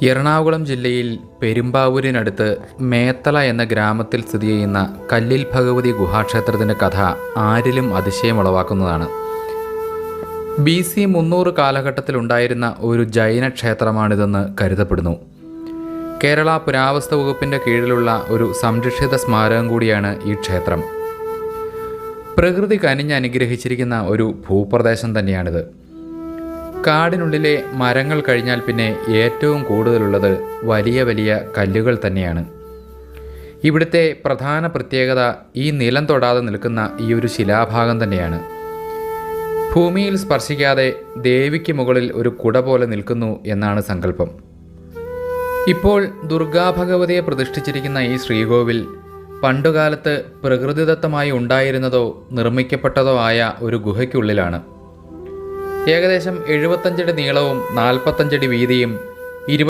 എറണാകുളം ജില്ലയിൽ പെരുമ്പാവൂരിനടുത്ത് മേത്തല എന്ന ഗ്രാമത്തിൽ സ്ഥിതി ചെയ്യുന്ന കല്ലിൽ ഭഗവതി ഗുഹാക്ഷേത്രത്തിൻ്റെ കഥ ആരിലും അതിശയമുളവാക്കുന്നതാണ്. BC 300 കാലഘട്ടത്തിലുണ്ടായിരുന്ന ഒരു ജൈന ക്ഷേത്രമാണിതെന്ന് കരുതപ്പെടുന്നു. കേരള പുരാവസ്തു വകുപ്പിൻ്റെ കീഴിലുള്ള ഒരു സംരക്ഷിത സ്മാരകം കൂടിയാണ് ഈ ക്ഷേത്രം. പ്രകൃതി കനിഞ്ഞ് അനുഗ്രഹിച്ചിരിക്കുന്ന ഒരു ഭൂപ്രദേശം തന്നെയാണിത്. കാടിനുള്ളിലെ മരങ്ങൾ കഴിഞ്ഞാൽ പിന്നെ ഏറ്റവും കൂടുതലുള്ളത് വലിയ വലിയ കല്ലുകൾ തന്നെയാണ്. ഇവിടുത്തെ പ്രധാന പ്രത്യേകത ഈ നിലം തൊടാതെ നിൽക്കുന്ന ഈ ഒരു ശിലാഭാഗം തന്നെയാണ്. ഭൂമിയിൽ സ്പർശിക്കാതെ ദേവിക്ക് മുകളിൽ ഒരു കുട പോലെ നിൽക്കുന്നു എന്നാണ് സങ്കല്പം. ഇപ്പോൾ ദുർഗാഭഗവതിയെ പ്രതിഷ്ഠിച്ചിരിക്കുന്ന ഈ ശ്രീകോവിൽ പണ്ടുകാലത്ത് പ്രകൃതിദത്തമായി ഉണ്ടായിരുന്നതോ നിർമ്മിക്കപ്പെട്ടതോ ആയ ഒരു ഗുഹയ്ക്കുള്ളിലാണ്. ഏകദേശം 75 അടി നീളവും 45 അടി വീതിയും